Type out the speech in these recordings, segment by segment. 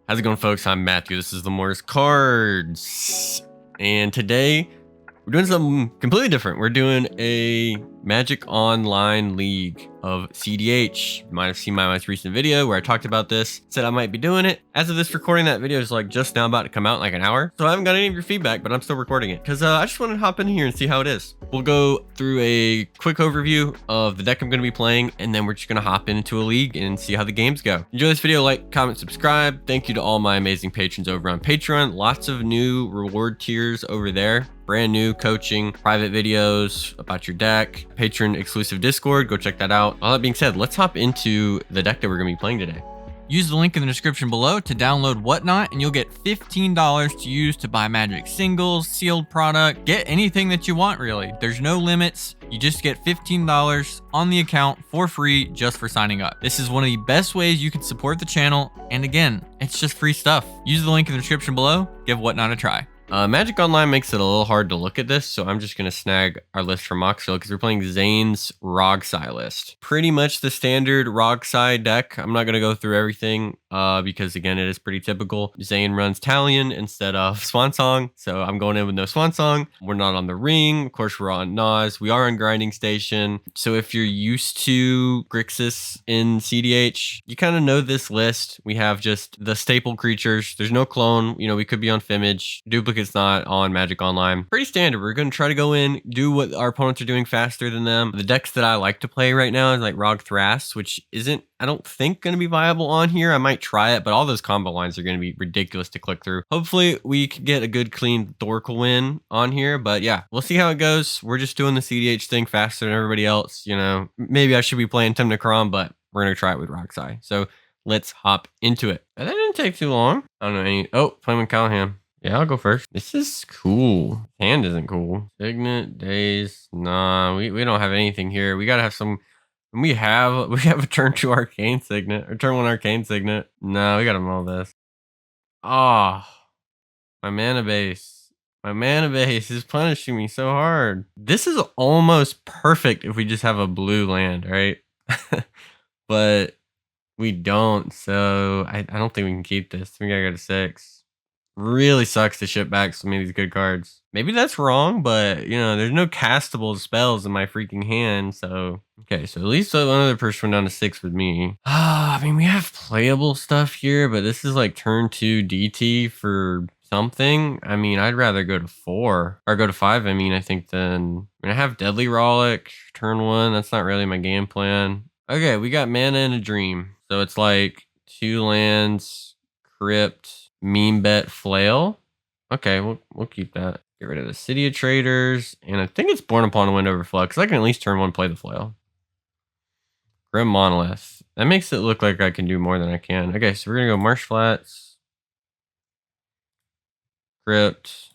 How's it going, folks? I'm Matthew. This is Lemora's Cards. And today we're doing something completely different. We're doing a Magic Online League of cEDH. You might have seen my most recent video where I talked about this, said I might be doing it. As of this recording, that video is like just now about to come out in like an hour. So I haven't got any of your feedback, but I'm still recording it because I just want to hop in here and see how it is. We'll go through a quick overview of the deck I'm going to be playing, and then we're just going to hop into a league and see how the games go. Enjoy this video, like, comment, subscribe. Thank you to all my amazing patrons over on Patreon. Lots of new reward tiers over there. Brand new coaching, private videos about your deck, patron exclusive Discord. Go check that out. All that being said, let's hop into the deck that we're going to be playing today. Use the link in the description below to download Whatnot, and you'll get $15 to use to buy Magic singles, sealed product, get anything that you want, really. There's no limits. You just get $15 on the account for free just for signing up. This is one of the best ways you can support the channel. And again, it's just free stuff. Use the link in the description below. Give Whatnot a try. Magic Online makes it a little hard to look at this, so I'm just going to snag our list from Moxfield because we're playing Zane's Rograkh Silas. Pretty much the standard Rograkh deck. I'm not going to go through everything because, again, it is pretty typical. Zane runs Talion instead of Swansong, so I'm going in with no Swansong. We're not on the ring. Of course, we're on Nas. We are on Grinding Station. So if you're used to Grixis in cEDH, you kind of know this list. We have just the staple creatures. There's no clone. You know, we could be on Fimage. Duplicate's not on Magic Online. Pretty standard. We're going to try to go in, do what our opponents are doing faster than them. The decks that I like to play right now is like Rograkh, which isn't, I don't think, going to be viable on here. I might try it, but all those combo lines are going to be ridiculous to click through. Hopefully we can get a good clean Thorkel win on here, but yeah, we'll see how it goes. We're just doing the cEDH thing faster than everybody else. You know, maybe I should be playing Kraum, but we're going to try it with Rograkh. So let's hop into it. That didn't take too long. I don't know any. Oh, playing with Callahan. Yeah, I'll go first. This is cool. Hand isn't cool. Signet, Days. Nah, we don't have anything here. We gotta have some. We have a turn 2 Arcane Signet or turn 1 Arcane Signet. No, we gotta mull this. Ah, my mana base. My mana base is punishing me so hard. This is almost perfect if we just have a blue land, right? But we don't, so I don't think we can keep this. We gotta go to 6. Really sucks to ship back so many of these good cards. Maybe that's wrong, but, you know, there's no castable spells in my freaking hand, so... Okay, so at least another person went down to 6 with me. I mean, we have playable stuff here, but this is like turn 2 DT for something. I mean, I'd rather go to 4, or go to 5, I mean, I think, than... I mean, I have Deadly Rollick, turn 1, that's not really my game plan. Okay, we got Mana and a Dream. So it's like 2 lands, Crypt... Meme Bet Flail. Okay, we'll keep that. Get rid of the City of Traders. And I think it's Born Upon a Wind Overflow, because I can at least turn 1 play the Flail. Grim Monolith. That makes it look like I can do more than I can. Okay, so we're going to go Marsh Flats. Crypt.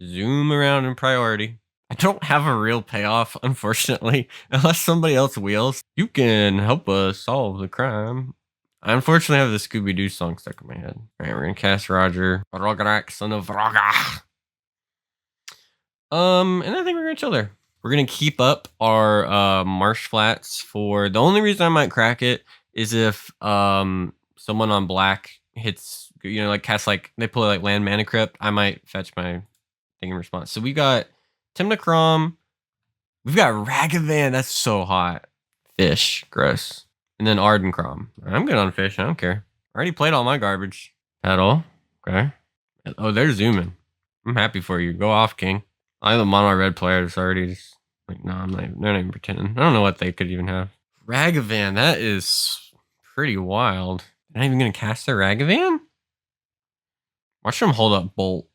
Zoom around in priority. I don't have a real payoff, unfortunately. Unless somebody else wheels. You can help us solve the crime. I unfortunately have the Scooby-Doo song stuck in my head. All right, we're going to cast Rograkh, son of Rograkh. And I think we're going to chill there. We're going to keep up our Marsh Flats for... The only reason I might crack it is if someone on black hits, you know, like casts, like, they pull like land mana crypt, I might fetch my thing in response. So we got Timna Kraum. We've got Ragavan. That's so hot. Fish. Gross. And then Ardenn Kraum. I'm good on fish. I don't care. I already played all my garbage. Petal. Okay. Oh, they're zooming. I'm happy for you. Go off, King. I have the mono red player that's already just like, no, I'm not even, they're not even pretending. I don't know what they could even have. Ragavan. That is pretty wild. Not even going to cast their Ragavan? Watch them hold up Bolt.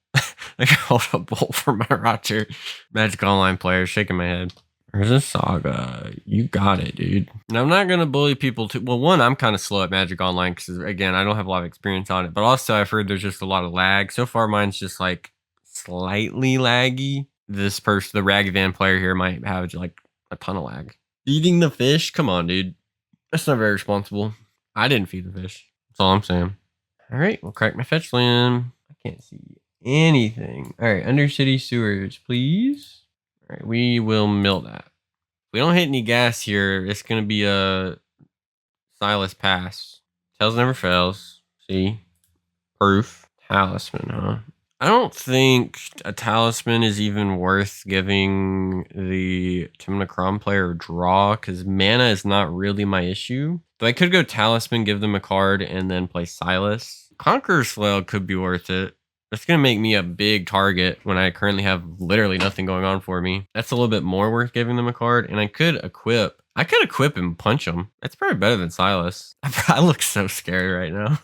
Like, hold up Bolt for my Roger. Magic Online player. Shaking my head. There's a Saga. You got it, dude. Now, I'm not going to bully people too. Well, one, I'm kind of slow at Magic Online because, again, I don't have a lot of experience on it. But also, I've heard there's just a lot of lag. So far, mine's just, like, slightly laggy. This person, the Ragavan player here, might have, like, a ton of lag. Feeding the fish? Come on, dude. That's not very responsible. I didn't feed the fish. That's all I'm saying. All right, we'll crack my fetch land. I can't see anything. All right, Undercity Sewers, please. All right, we will mill that. If we don't hit any gas here, it's going to be a Silas pass. Tails never fails. See? Proof. Talisman, huh? I don't think a talisman is even worth giving the Timna Kraum player a draw because mana is not really my issue. But I could go talisman, give them a card, and then play Silas. Conqueror's Flail could be worth it. That's going to make me a big target when I currently have literally nothing going on for me. That's a little bit more worth giving them a card. And I could equip. I could equip and punch them. That's probably better than Silas. I look so scared right now.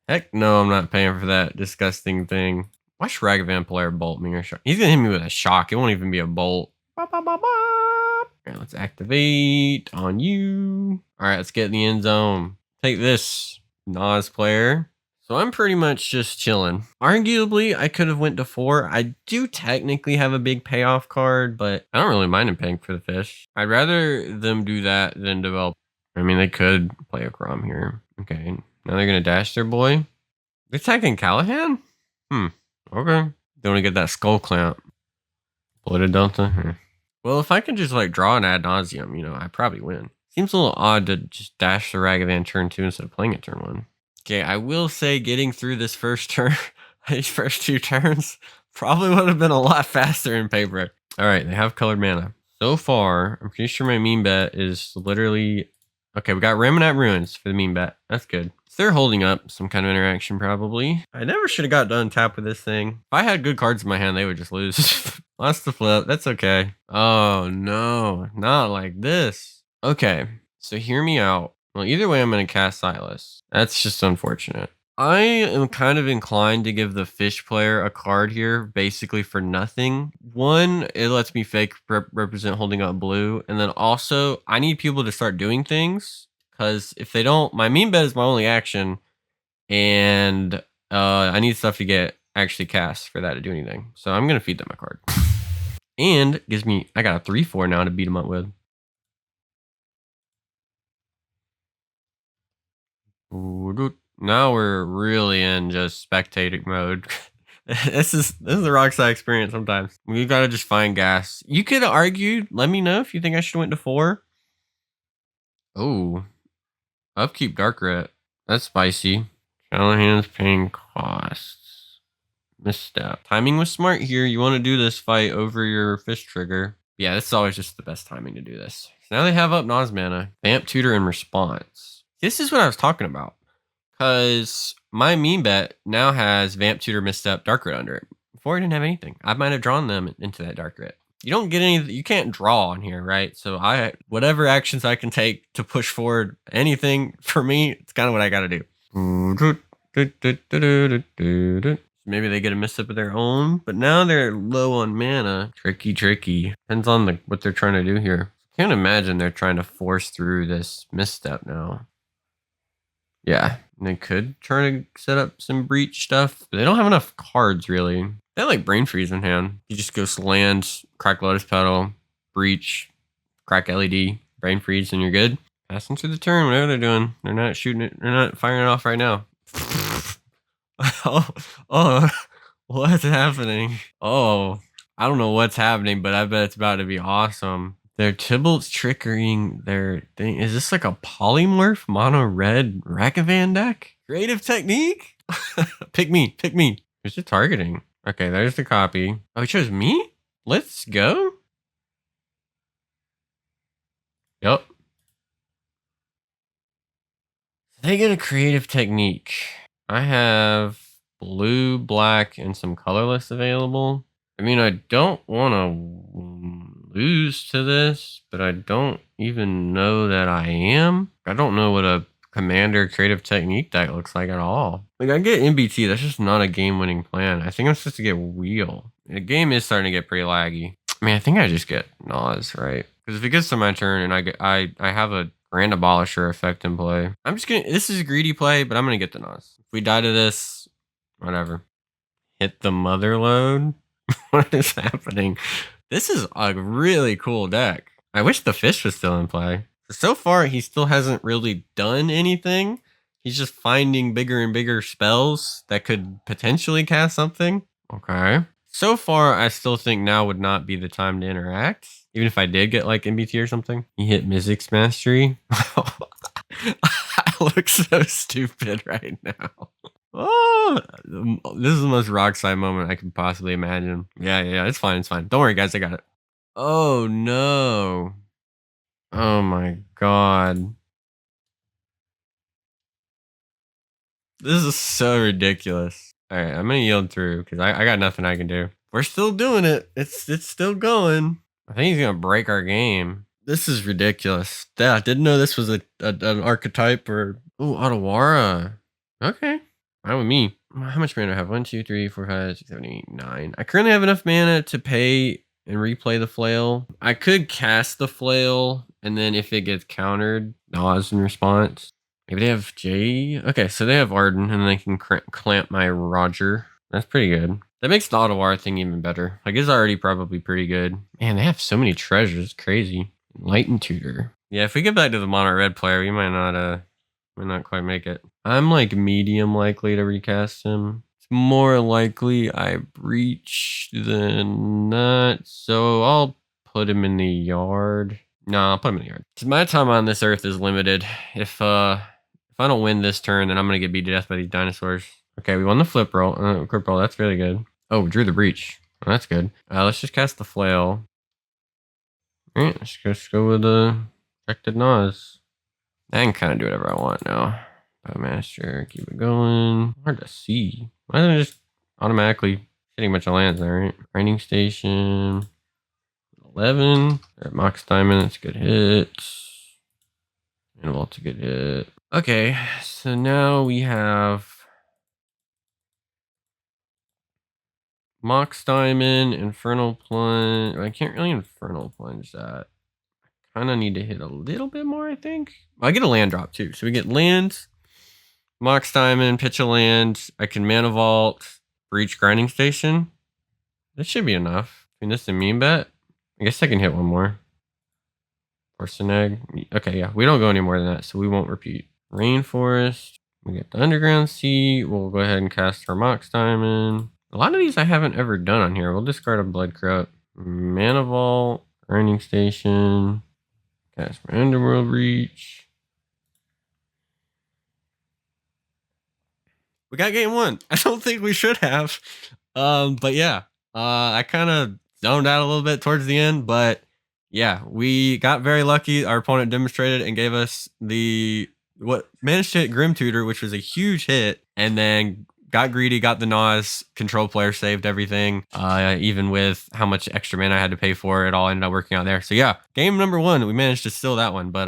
Heck no, I'm not paying for that disgusting thing. Watch Ragavan player bolt me or shock. He's going to hit me with a shock. It won't even be a bolt. All right, let's activate on you. All right, let's get in the end zone. Take this, Nas player. So I'm pretty much just chilling. Arguably, I could have went to 4. I do technically have a big payoff card, but I don't really mind him paying for the fish. I'd rather them do that than develop. I mean, they could play a Kraum here. Okay, now they're going to dash their boy. They're attacking Callahan? Okay. They want to get that skull clamp. Bloated Delta? Well, if I can just like draw an ad nauseum, you know, I probably win. Seems a little odd to just dash the Ragavan turn 2 instead of playing it turn 1. Okay, I will say getting through this first turn, these first 2 turns, probably would have been a lot faster in paper. All right, they have colored mana. So far, I'm pretty sure my meme bet is literally... Okay, we got Ramonat Ruins for the meme bet. That's good. So they're holding up some kind of interaction probably. I never should have got done tap with this thing. If I had good cards in my hand, they would just lose. Lost the flip. That's okay. Oh, no. Not like this. Okay, so hear me out. Well, either way, I'm going to cast Silas. That's just unfortunate. I am kind of inclined to give the fish player a card here, basically for nothing. One, it lets me fake represent holding up blue. And then also, I need people to start doing things. Because if they don't, my meme bet is my only action. And I need stuff to get actually cast for that to do anything. So I'm going to feed them a card. And it gives me, I got a 3/4 now to beat them up with. Now we're really in just spectating mode. This is the Rockstar experience sometimes. We gotta just find gas. You could argue, let me know if you think I should have went to 4. Oh. Upkeep Dark Ret. That's spicy. Callahan's paying costs. Misstep. Timing was smart here. You want to do this fight over your fish trigger. Yeah, this is always just the best timing to do this. So now they have up Nas mana. Vamp Tutor in response. This is what I was talking about. Because my meme bet now has Vamp Tutor, Misstep, Dark Ret under it. Before I didn't have anything. I might have drawn them into that Dark Ret. You don't get any, you can't draw on here, right? So whatever actions I can take to push forward anything for me, it's kind of what I got to do. Maybe they get a misstep of their own, but now they're low on mana. Tricky. Depends on what they're trying to do here. Can't imagine they're trying to force through this misstep now. Yeah, and they could try to set up some breach stuff, but they don't have enough cards really. They have like Brain Freeze in hand. You just go land, crack Lotus Petal, breach, crack LED, Brain Freeze, and you're good. Passing through the turn, whatever they're doing. They're not shooting it. They're not firing it off right now. oh, what's happening? Oh, I don't know what's happening, but I bet it's about to be awesome. Their Tybalt's triggering their thing. Is this like a polymorph mono red Ragavan deck? Creative technique? Pick me. Who's it targeting? Okay, there's the copy. Oh, he chose me? Let's go. Yep. They get a creative technique. I have blue, black, and some colorless available. I mean, I don't want to lose to this, but I don't even know that I am. I don't know what a commander creative technique deck looks like at all. Like, I get MBT, that's just not a game-winning plan. I think I'm supposed to get wheel. The game is starting to get pretty laggy. I mean, I think I just get Nas, right? Because if it gets to my turn and I have a Grand Abolisher effect in play, I'm just gonna, this is a greedy play, but I'm gonna get the Nas. If we die to this, whatever. Hit the mother load. What is happening? This is a really cool deck. I wish the fish was still in play. So far, he still hasn't really done anything. He's just finding bigger and bigger spells that could potentially cast something. Okay. So far, I still think now would not be the time to interact. Even if I did get like MBT or something. He hit Mizzix Mastery. I looks so stupid right now. Oh, this is the most rock side moment I could possibly imagine. Yeah, it's fine, it's fine. Don't worry, guys, I got it. Oh no. Oh my god. This is so ridiculous. All right, I'm gonna yield through because I got nothing I can do. We're still doing it. It's still going. I think he's gonna break our game. This is ridiculous. Yeah, I didn't know this was an archetype or Otawara. Okay, fine with me. How much mana do I have? 1, 2, 3, 4, 5, 6, 7, 8, 9. I currently have enough mana to pay and replay the flail. I could cast the flail, and then if it gets countered, Nas in response. Maybe they have J. Okay, so they have Ardenn, and they can clamp my Roger. That's pretty good. That makes the Ottawa thing even better. Like, it's already probably pretty good. Man, they have so many treasures. It's crazy. Light and Tutor. Yeah, if we get back to the mono red player, we might not quite make it. I'm like medium likely to recast him. It's more likely I breach than not. So I'll put him in the yard. No, I'll put him in the yard. So my time on this earth is limited. If I don't win this turn, then I'm gonna get beat to death by these dinosaurs. Okay, we won the flip roll. Grip roll, that's really good. Oh, we drew the breach. Oh, that's good. Let's just cast the flail. All right, let's just go with the Protected Nas. I can kind of do whatever I want now. Master, keep it going. Hard to see. Why isn't it just automatically hitting a bunch of lands there, right? Grinding Station. 11. At Mox Diamond, that's a good hit. And Vault's a good hit. Okay, so now we have Mox Diamond, Infernal Plunge. I can't really Infernal Plunge that. I kind of need to hit a little bit more, I think. Well, I get a land drop too. So we get lands, Mox Diamond, pitch a land. I can Mana Vault, Breach Grinding Station. That should be enough. I mean, this is a mean bet. I guess I can hit one more. Force an egg. Okay, yeah. We don't go any more than that, so we won't repeat. Rainforest. We get the Underground Sea. We'll go ahead and cast our Mox Diamond. A lot of these I haven't ever done on here. We'll discard a Blood Corrupt. Mana Vault. Grinding Station. Cast my Underworld Reach. We got game one. I don't think we should have. But yeah. I kind of zoned out a little bit towards the end, but yeah, we got very lucky. Our opponent demonstrated and gave us what managed to hit Grim Tutor, which was a huge hit, and then got greedy, got the Nas. Control player saved everything. Even with how much extra mana I had to pay for it, all ended up working out there. So yeah, game number one, we managed to steal that one. But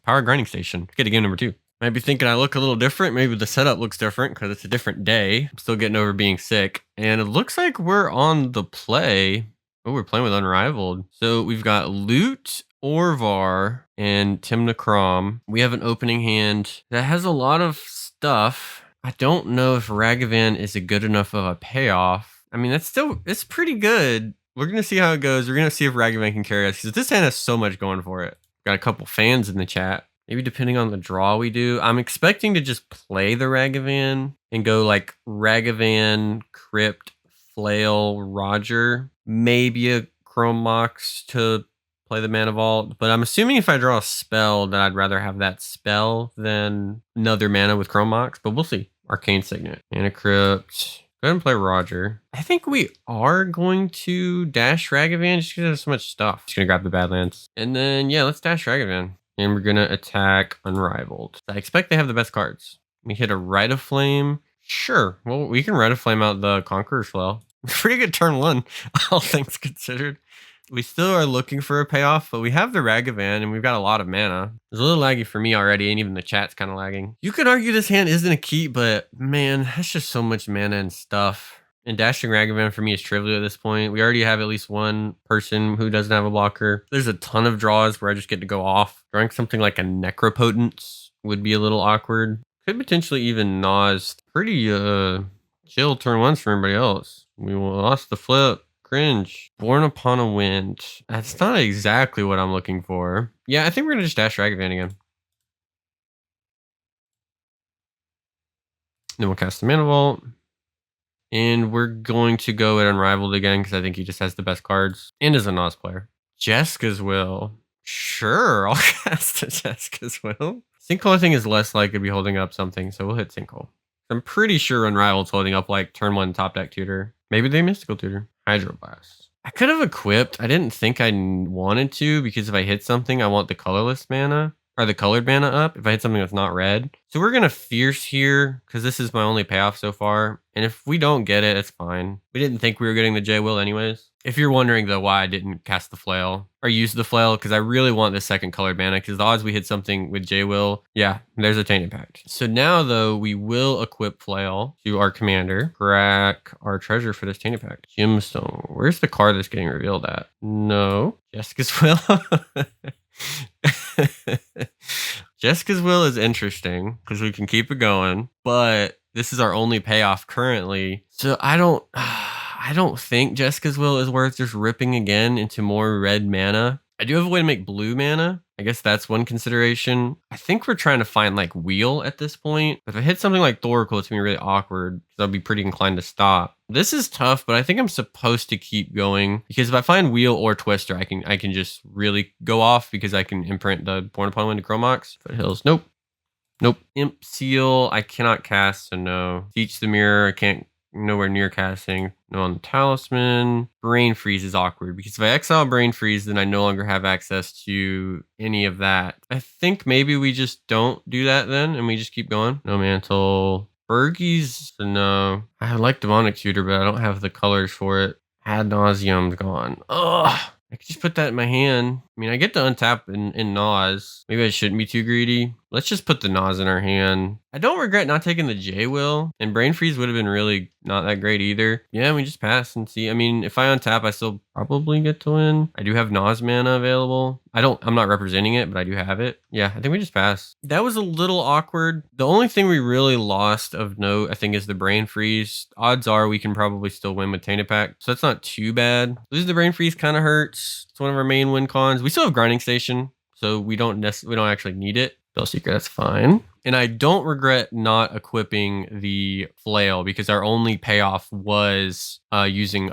Power Grinding Station. Get to game number two. Might be thinking I look a little different. Maybe the setup looks different because it's a different day. I'm still getting over being sick. And it looks like we're on the play. Oh, we're playing with Unrivaled. So we've got Loot, Orvar, and Timna Kraum. We have an opening hand that has a lot of stuff. I don't know if Ragavan is a good enough of a payoff. I mean, it's pretty good. We're going to see how it goes. We're going to see if Ragavan can carry us because this hand has so much going for it. Got a couple fans in the chat. Maybe depending on the draw we do. I'm expecting to just play the Ragavan and go like Ragavan, Crypt, Flail, Roger. Maybe a Chrome Mox to play the Mana Vault. But I'm assuming if I draw a spell that I'd rather have that spell than another mana with Chrome Mox. But we'll see. Arcane Signet. Mana Crypt. Go ahead and play Roger. I think we are going to dash Ragavan just because there's so much stuff. Just going to grab the Badlands. And then, yeah, let's dash Ragavan. And we're going to attack Unrivaled. I expect they have the best cards. We hit a Rite of Flame. Sure. Well, we can Rite of Flame out the Conqueror's Flail. Pretty good turn one, all things considered. We still are looking for a payoff, but we have the Ragavan and we've got a lot of mana. It's a little laggy for me already, and even the chat's kind of lagging. You could argue this hand isn't a keep, but man, that's just so much mana and stuff. And dashing Ragavan for me is trivial at this point. We already have at least one person who doesn't have a blocker. There's a ton of draws where I just get to go off. Drawing something like a Necropotence would be a little awkward. Could potentially even Nas. Pretty chill turn ones for everybody else. We lost the flip. Cringe. Born Upon a Wind. That's not exactly what I'm looking for. Yeah, I think we're going to just dash Ragavan again. Then we'll cast the Mana Vault. And we're going to go at Unrivaled again because I think he just has the best cards and is a Nas player. Jeska's Will. Sure, I'll cast a Jessica's Will. Sinkhole, I think, is less likely to be holding up something, so we'll hit Sinkhole. I'm pretty sure Unrival's holding up like turn 1 top deck tutor. Maybe they Mystical Tutor. Hydroblast. I could have equipped. I didn't think I wanted to because if I hit something, I want the colorless mana or the colored mana up if I hit something that's not red. So we're going to Fierce here because this is my only payoff so far. And if we don't get it, it's fine. We didn't think we were getting the J-Will anyways. If you're wondering, though, why I didn't cast the Flail or use the Flail, because I really want the second colored mana, because the odds we hit something with J-Will, yeah, there's a Tainted Pact. So now, though, we will equip Flail to our commander, crack our treasure for this Tainted Pact. Gemstone. Where's the card that's getting revealed at? No. Jessica's Will. Jessica's Will is interesting because we can keep it going, but this is our only payoff currently. So I don't think Jessica's Will is worth just ripping again into more red mana. I do have a way to make blue mana. I guess that's one consideration. I think we're trying to find like Wheel at this point. If I hit something like Thoracle, it's gonna be really awkward because I'll be pretty inclined to stop. This is tough, but I think I'm supposed to keep going because if I find Wheel or Twister, I can just really go off because I can imprint the Born Upon Wind to Chromox. Foothills, nope. Nope. Imp Seal, I cannot cast, so no. Teach the Mirror, I can't. Nowhere near casting. No on the Talisman. Brain Freeze is awkward because if I exile Brain Freeze, then I no longer have access to any of that. I think maybe we just don't do that then and we just keep going. No Mantle. Bergie's, no. I like Demonic Tutor, but I don't have the colors for it. Ad Nauseum's gone. Ugh. I could just put that in my hand. I mean, I get to untap in Nas. Maybe I shouldn't be too greedy. Let's just put the Nas in our hand. I don't regret not taking the J-Will. And Brain Freeze would have been really not that great either. Yeah, we just pass and see. I mean, if I untap, I still probably get to win. I do have Nas mana available. I'm not representing it, but I do have it. Yeah, I think we just pass. That was a little awkward. The only thing we really lost of note, I think, is the Brain Freeze. Odds are we can probably still win with Tainted Pact. So that's not too bad. Losing the Brain Freeze kind of hurts. It's one of our main win cons. We still have Grinding Station, so we don't actually need it. Spell Seeker, that's fine. And I don't regret not equipping the Flail because our only payoff was using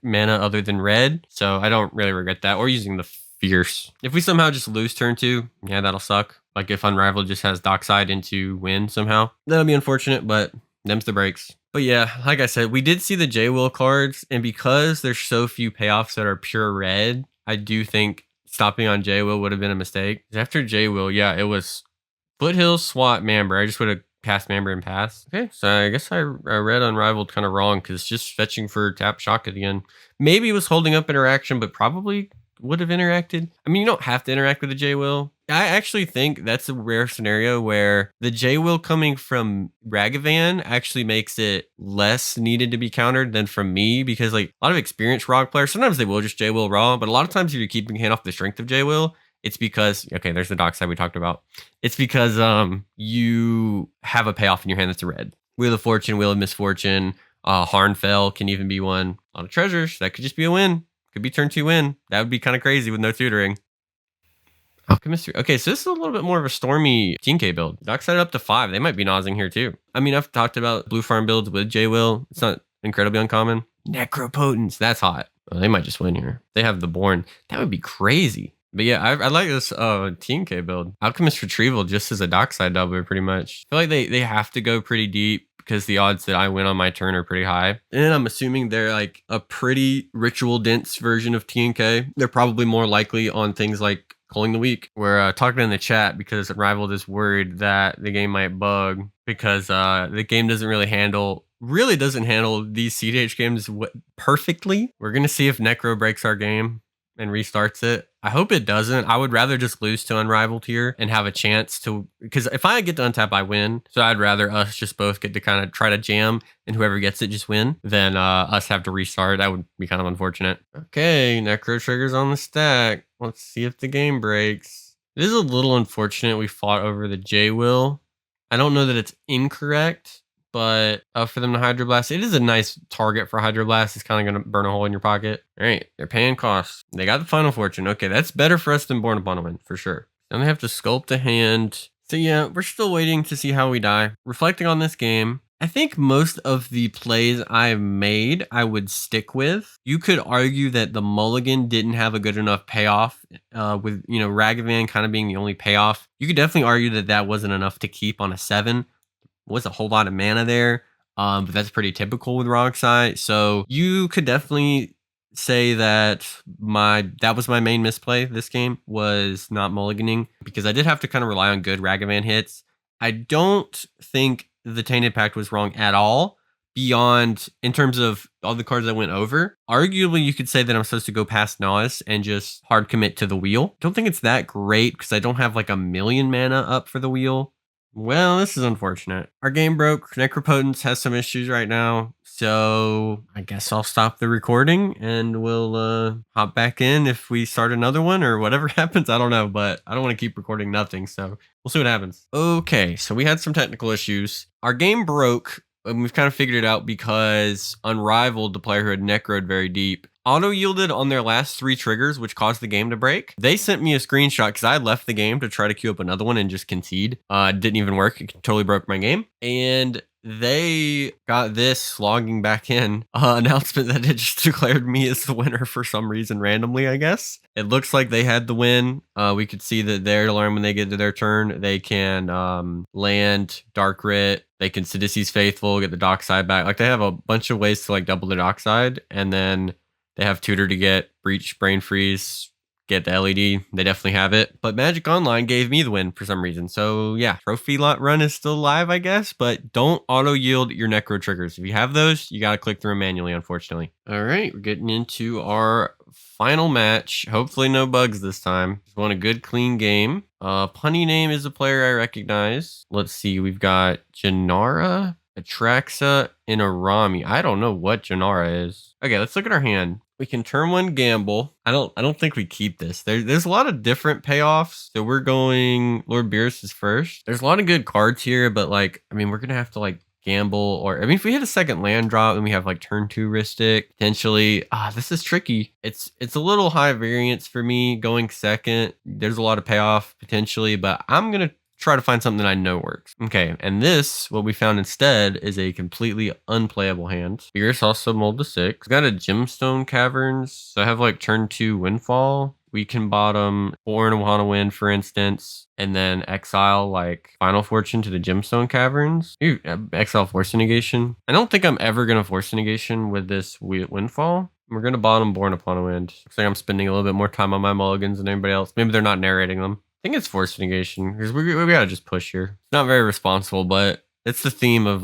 mana other than red. So I don't really regret that. Or using the Fierce. If we somehow just lose turn 2, yeah, that'll suck. Like if Unrivaled just has Dockside into win somehow. That'll be unfortunate, but them's the breaks. But yeah, like I said, we did see the J-Will cards. And because there's so few payoffs that are pure red, I do think stopping on J-Will would have been a mistake. After J-Will, yeah, it was Foothills, Swat, Mamber. I just would have cast Mamber and pass. Okay, so I guess I read Unrivaled kind of wrong because it's just fetching for tap shock at the end. Maybe it was holding up interaction, but probably would have interacted. I mean, you don't have to interact with the J-Will. I actually think that's a rare scenario where the J-Will coming from Ragavan actually makes it less needed to be countered than from me because like a lot of experienced Rog players, sometimes they will just J-Will raw, but a lot of times if you're keeping hand off the strength of J-Will, it's because, okay, there's the Dockside we talked about. It's because you have a payoff in your hand that's a red. Wheel of Fortune, Wheel of Misfortune, Harnfell can even be one. A lot of treasures, that could just be a win. Could be turn 2 win. That would be kind of crazy with no tutoring. Alchemist 3. Okay, so this is a little bit more of a stormy TNK build. Dockside up to 5. They might be nosing here too. I mean, I've talked about blue farm builds with J-Will. It's not incredibly uncommon. Necropotence. That's hot. Oh, they might just win here. They have the Born. That would be crazy. But yeah, I like this TNK build. Alchemist Retrieval just as a Dockside doubler pretty much. I feel like they have to go pretty deep because the odds that I win on my turn are pretty high. And I'm assuming they're like a pretty ritual dense version of TNK. They're probably more likely on things like Culling the Weak. We're talking in the chat because Unrivaled is worried that the game might bug because the game doesn't handle these cEDH games perfectly. We're going to see if Necro breaks our game and restarts it. I hope it doesn't. I would rather just lose to Unrivaled here and have a chance to, because if I get to untap, I win. So I'd rather us just both get to kind of try to jam and whoever gets it just win than us have to restart. That would be kind of unfortunate. Okay, Necro triggers on the stack. Let's see if the game breaks. It is a little unfortunate we fought over the J-Will. I don't know that it's incorrect, but for them to Hydroblast, it is a nice target for Hydroblast. It's kind of going to burn a hole in your pocket. All right, they're paying costs. They got the Final Fortune. Okay, that's better for us than Born Upon a Wind, for sure. Then they have to sculpt a hand. So yeah, we're still waiting to see how we die. Reflecting on this game, I think most of the plays I've made, I would stick with. You could argue that the mulligan didn't have a good enough payoff, with, Ragavan kind of being the only payoff. You could definitely argue that that wasn't enough to keep on a 7. Was a whole lot of mana there, but that's pretty typical with Rogsai. So you could definitely say that that was my main misplay this game, was not mulliganing, because I did have to kind of rely on good Ragavan hits. I don't think the Tainted Pact was wrong at all, beyond in terms of all the cards I went over. Arguably, you could say that I'm supposed to go past Nas and just hard commit to the wheel. Don't think it's that great because I don't have like a million mana up for the wheel. Well, this is unfortunate. Our game broke. Necropotence has some issues right now. So I guess I'll stop the recording and we'll hop back in if we start another one or whatever happens. I don't know, but I don't want to keep recording nothing. So we'll see what happens. Okay, so we had some technical issues. Our game broke, and we've kind of figured it out because Unrivaled, the player who had necroed very deep, auto-yielded on their last 3 triggers, which caused the game to break. They sent me a screenshot because I left the game to try to queue up another one and just concede. Didn't even work. It totally broke my game. And they got this logging back in announcement that it just declared me as the winner for some reason randomly, I guess. It looks like they had the win. We could see that their alarm, when they get to their turn, they can land Dark Writ. They can Sidici's Faithful, get the Dockside back. Like, they have a bunch of ways to like double the Dockside, and then they have Tutor to get Breach, Brain Freeze, get the LED. They definitely have it. But Magic Online gave me the win for some reason. So yeah, Trophy Lot Run is still live, I guess. But don't auto-yield your Necro triggers. If you have those, you got to click through them manually, unfortunately. All right, we're getting into our final match. Hopefully no bugs this time. Just want a good, clean game. Punny Name is a player I recognize. Let's see, we've got Jenara, Atraxa, and Araumi. I don't know what Jenara is. Okay, let's look at our hand. We can turn 1 gamble. I don't think we keep this. There's a lot of different payoffs. So we're going Lord Beerus is first. There's a lot of good cards here, but like, I mean, we're gonna have to like gamble, or I mean, if we hit a second land drop, then we have like turn 2 Ristic potentially. This is tricky. It's a little high variance for me going second. There's a lot of payoff potentially, but I'm gonna try to find something that I know works. Okay, and this, what we found instead, is a completely unplayable hand. Beerus also mulled to 6. Got a Gemstone Caverns, so I have like turn 2 Windfall. We can bottom 4 and a Wahana Wind, for instance, and then exile like Final Fortune to the Gemstone Caverns. Ooh, exile Force Negation. I don't think I'm ever going to Force Negation with this Windfall. We're going to bottom Born Upon a Wind. Looks like I'm spending a little bit more time on my mulligans than anybody else. Maybe they're not narrating them. I think it's Force Negation, because we gotta just push here. It's not very responsible, but it's the theme of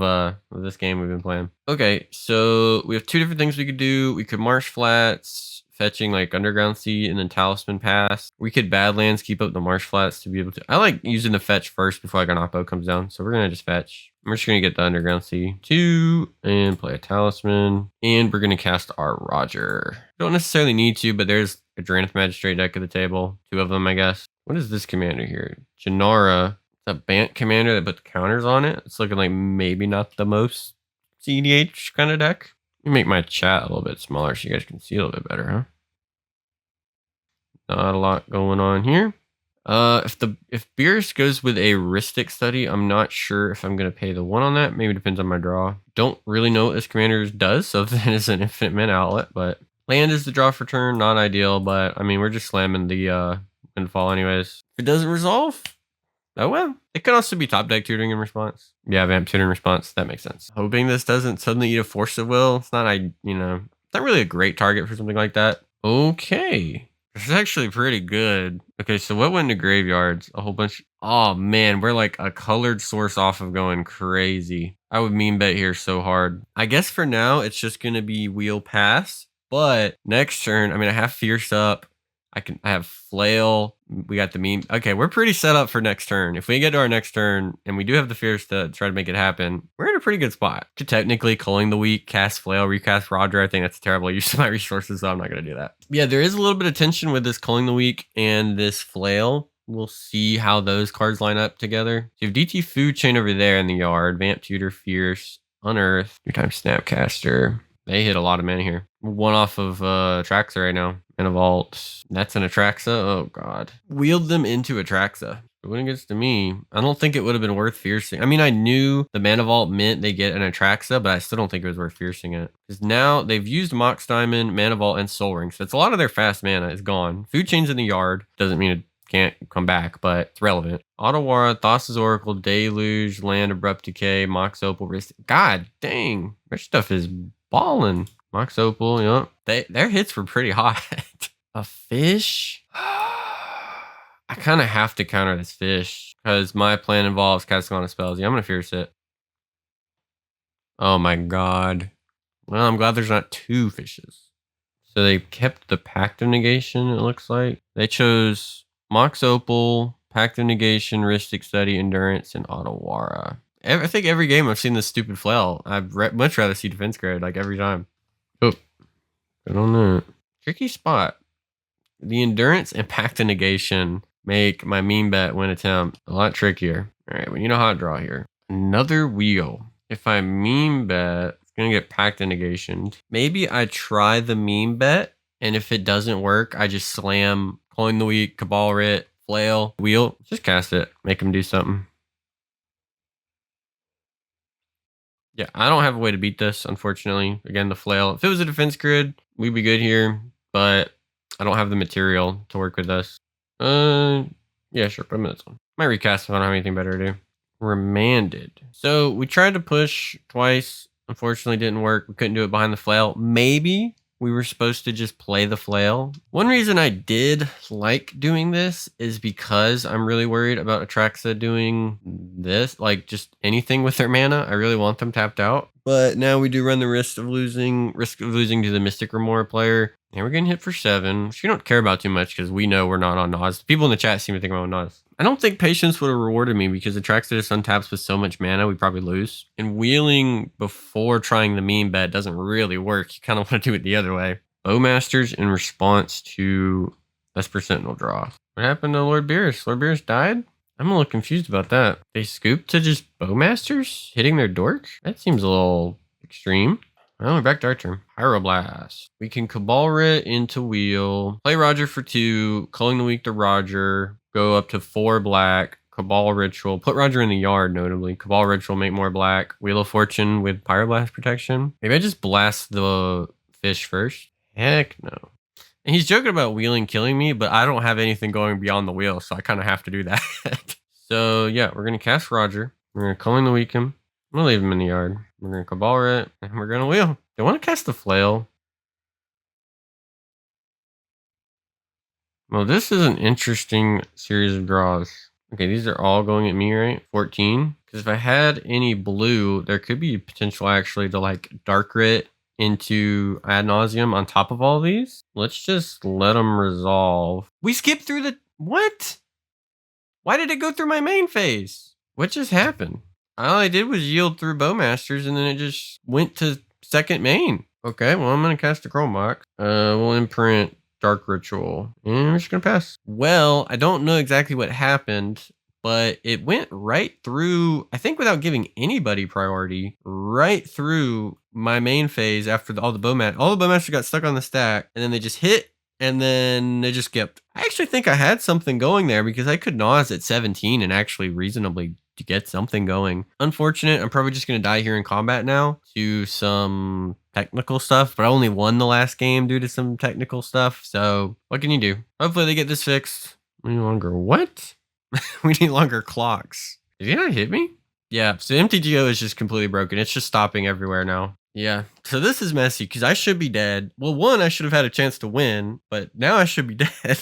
this game we've been playing. Okay, so we have 2 different things we could do. We could Marsh Flats, fetching like Underground Sea, and then Talisman Pass. We could Badlands, keep up the Marsh Flats to be able to... I like using the fetch first before like an Oppo comes down, so we're gonna just fetch. We're just gonna get the Underground Sea 2 and play a Talisman, and we're gonna cast our Roger. Don't necessarily need to, but there's a Drannith Magistrate deck at the table. 2 of them, I guess. What is this commander here? Jenara. It's a Bant commander that put counters on it. It's looking like maybe not the most CEDH kind of deck. Let me make my chat a little bit smaller so you guys can see a little bit better, huh? Not a lot going on here. If Beerus goes with a Ristic Study, I'm not sure if I'm going to pay the 1 on that. Maybe it depends on my draw. Don't really know what this commander does, so that is an infinite mana outlet, but land is the draw for turn. Not ideal, but I mean, we're just slamming the Windfall anyways. If it doesn't resolve, oh well. It could also be top deck tutoring in response. Yeah, vamp tutoring response. That makes sense. Hoping this doesn't suddenly eat a Force of Will. It's not, not really a great target for something like that. Okay. This is actually pretty good. Okay, so what went into graveyards? A whole bunch. Oh man, we're like a colored source off of going crazy. I would mean bet here so hard. I guess for now, it's just going to be wheel pass. But next turn, I mean, I have Fierce up. I have Flail. We got the meme. Okay, we're pretty set up for next turn. If we get to our next turn, and we do have the Fierce to try to make it happen, we're in a pretty good spot. Could technically Culling the Weak, cast Flail, recast Roger. I think that's a terrible use of my resources, so I'm not going to do that. Yeah, there is a little bit of tension with this Culling the Weak and this Flail. We'll see how those cards line up together. So you have DT Food Chain over there in the yard. Vamp Tutor, Fierce, Unearth, 3 times Snapcaster. They hit a lot of mana here. 1 off of Atraxa right now. And a Vault. That's an Atraxa. Oh, God. Wheeled them into Atraxa. It went against me. I don't think it would have been worth fiercing. I mean, I knew the mana vault meant they get an Atraxa, but I still don't think it was worth fiercing it. Because now they've used Mox Diamond, Mana Vault, and Soul Ring. So it's a lot of their fast mana is gone. Food Chain's in the yard. Doesn't mean it can't come back, but it's relevant. Otawara, Thassa's Oracle, Deluge, Land, Abrupt Decay, Mox Opal, Wrist. God dang. Their stuff is balling. Mox Opal, yep. Their hits were pretty hot. A fish? I kind of have to counter this fish because my plan involves casting on a spells. Yeah, I'm going to fierce it. Oh my god. Well, I'm glad there's not two fishes. So they kept the Pact of Negation, it looks like. They chose Mox Opal, Pact of Negation, Ristic Study, Endurance, and Otawara. I think every game I've seen this stupid flail. I'd much rather see Defense Grid, like every time. Oh, good on that. Tricky spot. The Endurance and Pact of Negation make my meme bet win attempt a lot trickier. All right, well, you know how to draw here. Another wheel. If I meme bet, it's going to get Pact of Negation. Maybe I try the meme bet, and if it doesn't work, I just slam Coin the Week, Cabal Writ, Flail, Wheel. Just cast it. Make him do something. Yeah, I don't have a way to beat this, unfortunately. Again, the Flail. If it was a Defense Grid, we'd be good here, but I don't have the material to work with this. Yeah, sure. Put him in this one. Might recast if I don't have anything better to do. Remanded. So we tried to push twice. Unfortunately, didn't work. We couldn't do it behind the flail. Maybe we were supposed to just play the flail. One reason I did like doing this is because I'm really worried about Atraxa doing this, like just anything with their mana. I really want them tapped out. But now we do run the risk of losing to the Mystic Remora player. And we're getting hit for 7, which we don't care about too much because we know we're not on Nas. People in the chat seem to think I'm on Nas. I don't think Patience would have rewarded me because Atraxa just untaps with so much mana, we probably lose. And wheeling before trying the meme bet doesn't really work. You kind of want to do it the other way. Bowmasters in response to Esper Sentinel draw. What happened to Lord Beerus? Lord Beerus died? I'm a little confused about that. They scooped to just Bowmasters hitting their dork? That seems a little extreme. Well, we're back to our turn. Pyroblast. We can Cabal Writ into Wheel. Play Roger for 2. Culling the Week to Roger. Go up to 4 black. Cabal Ritual. Put Roger in the yard, notably. Cabal Ritual, make more black. Wheel of Fortune with Pyroblast protection. Maybe I just blast the fish first. Heck no. And he's joking about wheeling killing me, but I don't have anything going beyond the wheel, so I kind of have to do that. So yeah, we're going to cast Roger. We're going to Culling the Week him. I'm going to leave him in the yard. We're going to Cabal Writ, and we're going to wheel. They want to cast the Flail. Well, this is an interesting series of draws. Okay, these are all going at me, right? 14. Because if I had any blue, there could be potential actually to like Dark Writ into Ad Nauseam on top of all these. Let's just let them resolve. We skipped through the... What? Why did it go through my main phase? What just happened? All I did was yield through Bowmasters, and then it just went to second main. Okay, well, I'm going to cast a Chrome Box. We'll imprint Dark Ritual, and we're just going to pass. Well, I don't know exactly what happened, but it went right through, I think without giving anybody priority, right through my main phase after all the Bowmasters got stuck on the stack, and then they just hit, and then they just skipped. I actually think I had something going there because I could Nas at 17 and actually reasonably to get something going. Unfortunate, I'm probably just going to die here in combat now to some technical stuff, but I only won the last game due to some technical stuff, so what can you do? Hopefully they get this fixed. We need longer what? We need longer clocks. Did he not hit me? Yeah, so MTGO is just completely broken. It's just stopping everywhere now. Yeah, so this is messy because I should be dead. Well, one, I should have had a chance to win, but now I should be dead.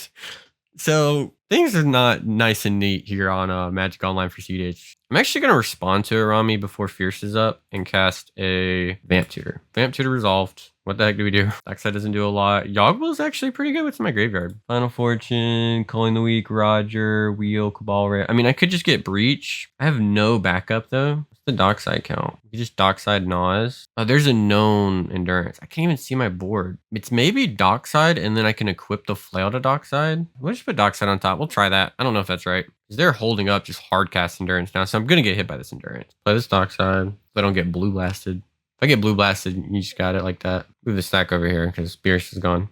So things are not nice and neat here on Magic Online for cEDH. I'm actually going to respond to Araumi before Fierce is up and cast a Vamp Tutor. Vamp Tutor resolved. What the heck do we do? Darkside doesn't do a lot. Yogg-Will's actually pretty good with my graveyard. Final Fortune, Culling the Week, Roger, Wheel, Cabal Writ. I mean, I could just get Breach. I have no backup though. What's the Dockside count? You just Dockside Nas. Oh, there's a known Endurance. I can't even see my board. It's maybe Dockside and then I can equip the Flail to Dockside. We'll just put Dockside on top. We'll try that. I don't know if that's right. Because they're holding up just hard cast Endurance now. So I'm going to get hit by this Endurance. Play this Dockside. So I don't get blue blasted. If I get blue blasted, you just got it like that. Move the stack over here because Beerus is gone.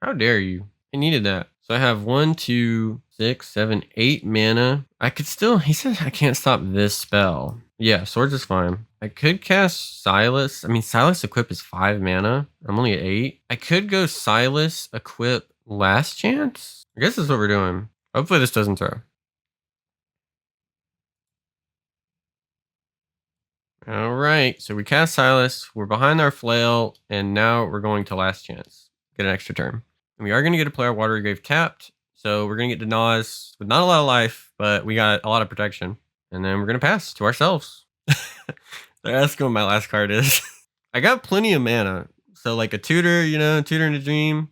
How dare you? I needed that. So I have 1, 2, 6, 7, 8 mana. I could still, he says I can't stop this spell. Yeah, swords is fine. I could cast Silas. I mean, Silas equip is 5 mana. I'm only at 8. I could go Silas equip last chance. I guess that's what we're doing. Hopefully this doesn't throw. All right, so we cast Silas. We're behind our flail, and now we're going to last chance. Get an extra turn. And we are going to get a player Watery Grave tapped. So we're going to get Denaz with not a lot of life, but we got a lot of protection. And then we're going to pass to ourselves. They're asking what my last card is. I got plenty of mana. So like a tutor, tutor in a dream.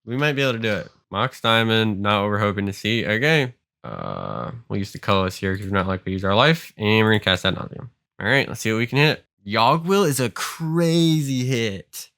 We might be able to do it. Mox Diamond, not what we're hoping to see. Okay. We'll use the colorless here because we're not likely to use our life. And we're going to cast that Nauseam. All right, let's see what we can hit. Yogwill is a crazy hit.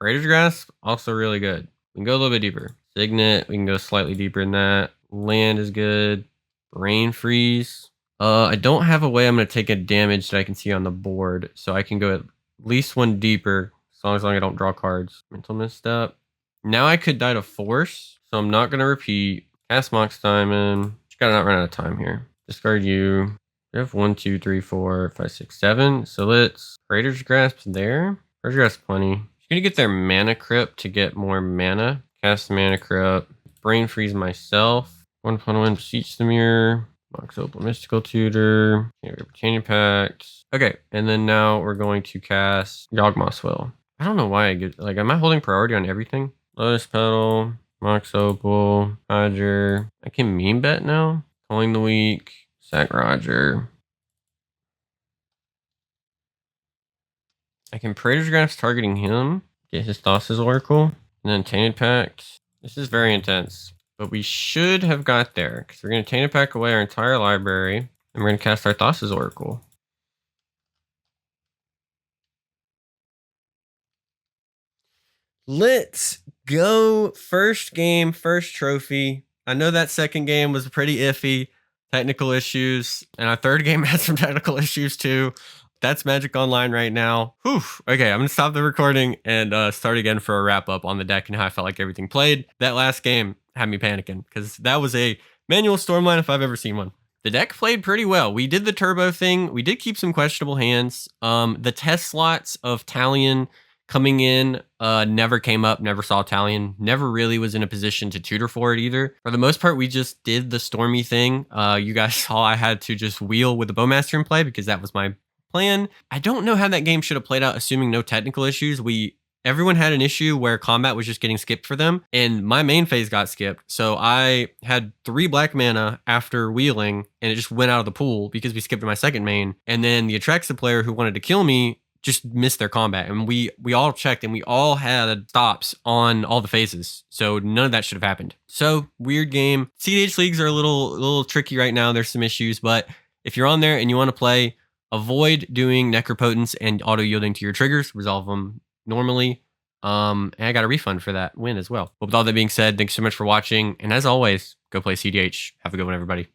Raider's Grasp, also really good. We can go a little bit deeper. Signet, we can go slightly deeper than that. Land is good. Brain Freeze. I don't have a way I'm going to take a damage that I can see on the board, so I can go at least one deeper, as long as I don't draw cards. Mental Misstep. Now I could die to Force, so I'm not going to repeat. Cast Mox Diamond. Just got to not run out of time here. Discard you. We have 1, 2, 3, 4, 5, 6, 7. So let's Raider's Grasp there. Raider's Grasp plenty. She's gonna get their Mana Crypt to get more mana. Cast the Mana Crypt. Brain Freeze myself. 1/1 Beseech the Mirror. Mox Opal Mystical Tutor. Britannia Pact. Okay, and then now we're going to cast Yawgmoth's Will. I don't know why I get am I holding priority on everything? Lotus Petal, Mox Opal, Roger. I can meme bet now. Calling the Weak. Sack Roger. I can Praetor's Grasp targeting him. Get his Thassa's Oracle. And then Tainted Pact. This is very intense. But we should have got there. Because we're going to Tainted Pact away our entire library. And we're going to cast our Thassa's Oracle. Let's go. First game, first trophy. I know that second game was pretty iffy. Technical issues, and our third game had some technical issues too. That's Magic Online right now. Whew. Okay, I'm gonna stop the recording and start again for a wrap up on the deck and how I felt like everything played. That last game had me panicking because that was a manual Stormline if I've ever seen one. The deck played pretty well. We did the turbo thing. We did keep some questionable hands. The test slots of Talion coming in never came up, never saw Talion, never really was in a position to tutor for it either. For the most part, we just did the Stormy thing. You guys saw I had to just wheel with the Bowmaster in play because that was my plan. I don't know how that game should have played out, assuming no technical issues. Everyone had an issue where combat was just getting skipped for them, and my main phase got skipped. So I had 3 black mana after wheeling, and it just went out of the pool because we skipped my second main. And then the Atraxa player who wanted to kill me just missed their combat, and we all checked and we all had stops on all the phases, so none of that should have happened. So weird game. cEDH leagues are a little tricky right now. There's some issues, but if you're on there and you want to play, avoid doing Necropotence and auto yielding to your triggers. Resolve them normally. And I got a refund for that win as well. But with all that being said, thanks so much for watching, and as always, go play cEDH. Have a good one, everybody.